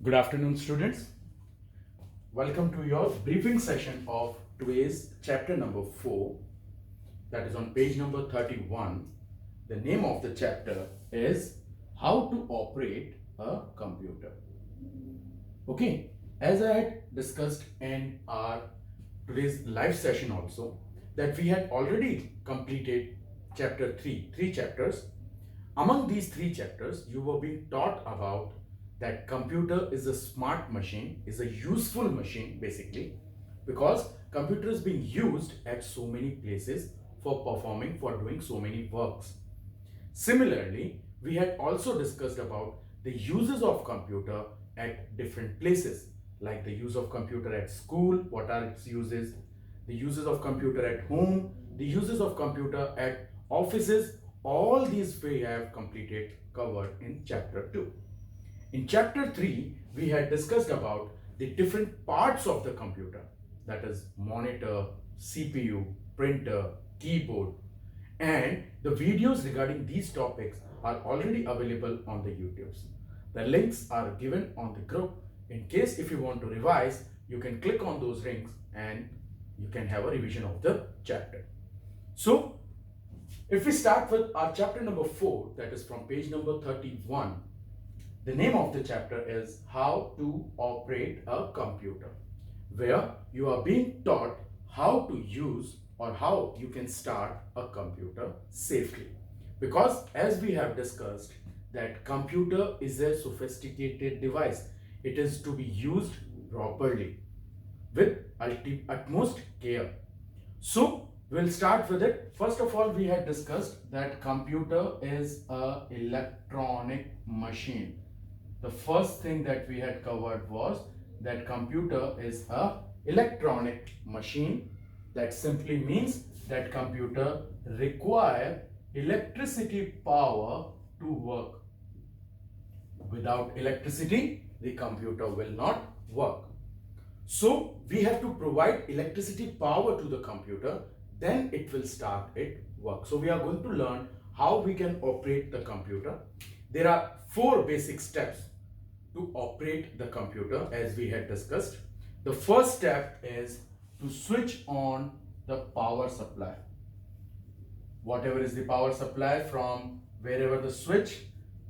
Good afternoon, students. Welcome to your briefing session of today's chapter number 4, that is on page number 31. The name of the chapter is How to Operate a Computer. Okay, as I had discussed in our today's live session also, that we had already completed chapter 3, three chapters. Among these three chapters, you were being taught about that computer is a smart machine, is a useful machine basically, because computer is being used at so many places for doing so many works. Similarly, we had also discussed about the uses of computer at different places, like the use of computer at school, what are its uses, the uses of computer at home, the uses of computer at offices. All these we have covered in chapter 2. In chapter 3, we had discussed about the different parts of the computer, that is monitor, CPU, printer, keyboard, and the videos regarding these topics are already available on the YouTubes. The links are given on the group. In case if you want to revise, you can click on those links and you can have a revision of the chapter. So, if we start with our chapter number 4, that is from page number 31, the name of the chapter is How to Operate a Computer, where you are being taught how to use or how you can start a computer safely. Because as we have discussed, that computer is a sophisticated device. It is to be used properly with utmost care. So we'll start with it. First of all, we had discussed that computer is a electronic machine. The first thing that we had covered was that computer is a electronic machine. That simply means that computer require electricity power to work. Without electricity, the computer will not work. So we have to provide electricity power to the computer, then it will start its work. So we are going to learn how we can operate the computer. There are 4 basic steps to operate the computer as we had discussed. The first step is to switch on the power supply. Whatever is the power supply from wherever the switch,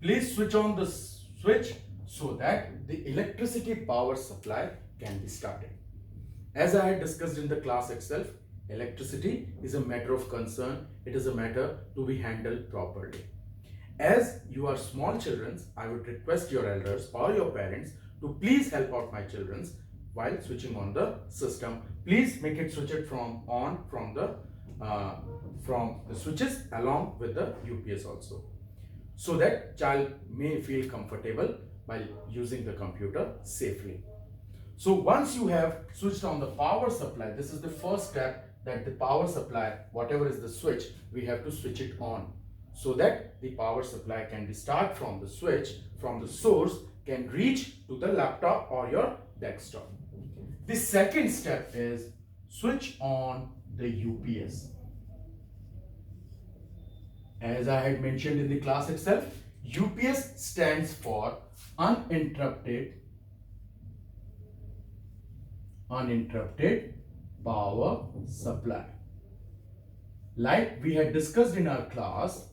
please switch on the switch so that the electricity power supply can be started. As I had discussed in the class itself, electricity is a matter of concern. It is a matter to be handled properly. As you are small children, I would request your elders or your parents to please help out my children while switching on the system. Please make it switch it from on from the switches along with the UPS also, so that child may feel comfortable while using the computer safely. So once you have switched on the power supply, this is the first step, that the power supply, whatever is the switch, we have to switch it on so that the power supply can be start from the switch, from the source, can reach to the laptop or your desktop. The second step is switch on the UPS. As I had mentioned in the class itself, UPS stands for uninterrupted power supply. Like we had discussed in our class,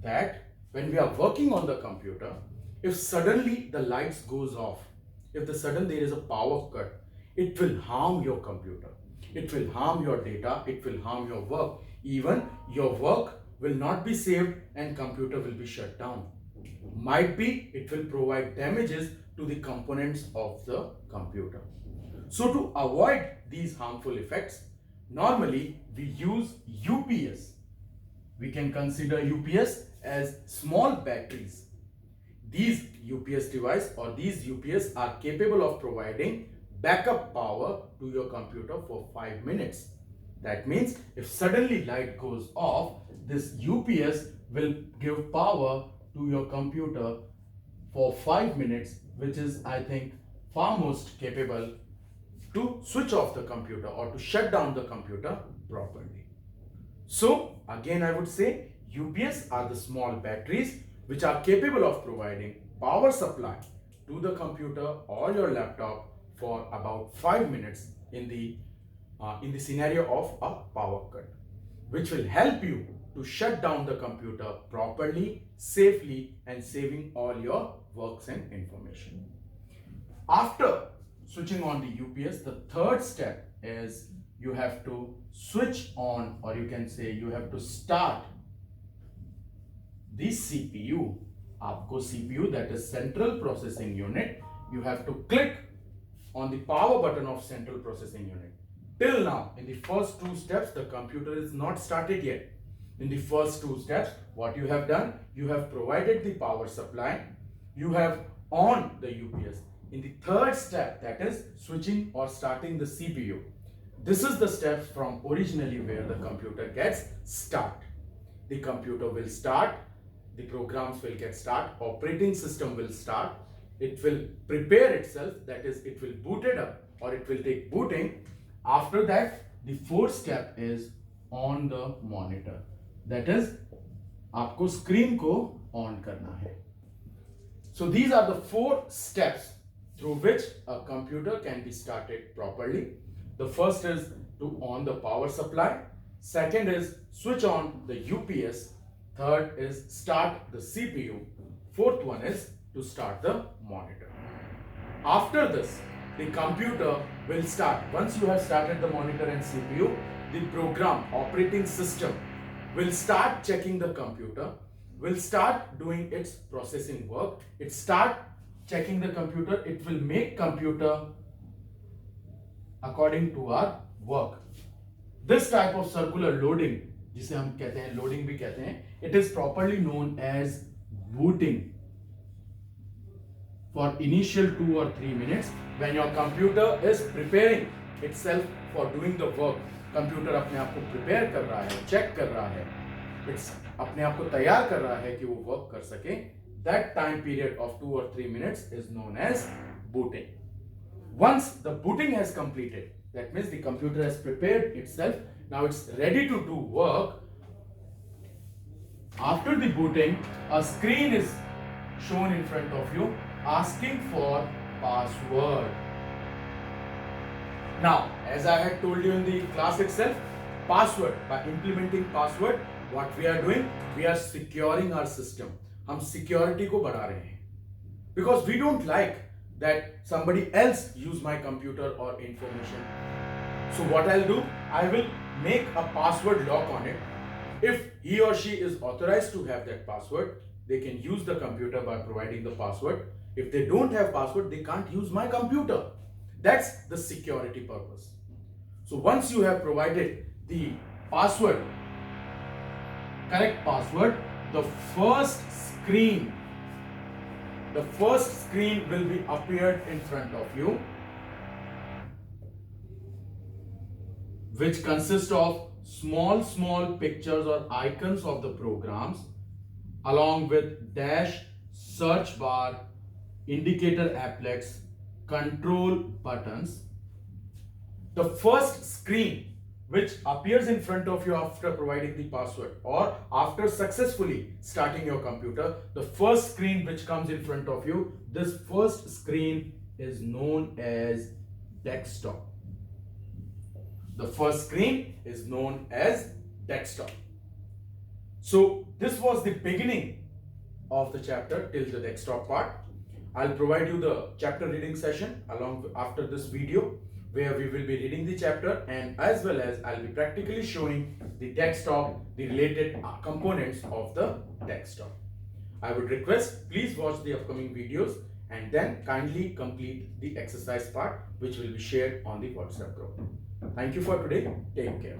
that when we are working on the computer, if suddenly the lights goes off, if there is a power cut, it will harm your computer, it will harm your data, it will harm your work. Even your work will not be saved and computer will be shut down. Might be it will provide damages to the components of the computer. So to avoid these harmful effects, normally we use UPS. We can consider UPS as small batteries. These UPS device or these UPS are capable of providing backup power to your computer for 5 minutes. That means if suddenly light goes off, this UPS will give power to your computer for 5 minutes, which is, I think, far most capable to switch off the computer or to shut down the computer properly. So again, I would say UPS are the small batteries which are capable of providing power supply to the computer or your laptop for about 5 minutes in the scenario of a power cut, which will help you to shut down the computer properly, safely, and saving all your works and information. After switching on the UPS, the third step is you have to switch on, or you can say you have to start the CPU. आपको CPU, that is Central Processing Unit, you have to click on the power button of Central Processing Unit. Till now, in the first two steps, the computer is not started yet. In the first two steps, what you have done, you have provided the power supply, you have on the UPS. In the third step, that is switching or starting the CPU, this is the steps from originally where the computer gets start. The computer will start, the programs will get start, operating system will start, it will prepare itself, that is it will boot it up or it will take booting. After that, the fourth step is on the monitor, that is आपको screen को on करना है. So these are the four steps through which a computer can be started properly. The first is to on the power supply, second is switch on the UPS, third is start the CPU, fourth one is to start the monitor. After this, the computer will start. Once you have started the monitor and CPU, the program operating system will start checking the computer, will start doing its processing work. It start checking the computer, it will make computer according to our work. This type of circular loading, जिसे हम कहते हैं loading भी कहते हैं, it is properly known as booting. For initial 2 or 3 minutes, when your computer is preparing itself for doing the work, computer अपने आप को prepare कर रहा है, check कर रहा है, it's अपने आप को तैयार कर रहा है कि वो work कर सके, that time period of 2 or 3 minutes is known as booting. Once the booting has completed, that means the computer has prepared itself, now it's ready to do work. After the booting, a screen is shown in front of you asking for password. Now, as I had told you in the class itself, password, by implementing password, what we are doing, we are securing our system. हम security को बढ़ा रहे हैं. Because we don't like that somebody else use my computer or information. So what I'll do, I will make a password lock on it. If he or she is authorized to have that password, they can use the computer by providing the password. If they don't have password, they can't use my computer. That's the security purpose. So once you have provided the password, correct password, the first screen will be appeared in front of you, which consists of small pictures or icons of the programs along with dash, search bar, indicator applets, control buttons. The first screen which appears in front of you after providing the password or after successfully starting your computer, the first screen which comes in front of you, this first screen is known as desktop. The first screen is known as desktop. So this was the beginning of the chapter till the desktop part. I'll provide you the chapter reading session along after this video, where we will be reading the chapter and as well as I'll be practically showing the desktop, the related components of the desktop. I would request, please watch the upcoming videos and then kindly complete the exercise part which will be shared on the WhatsApp group. Thank you for today. Take care.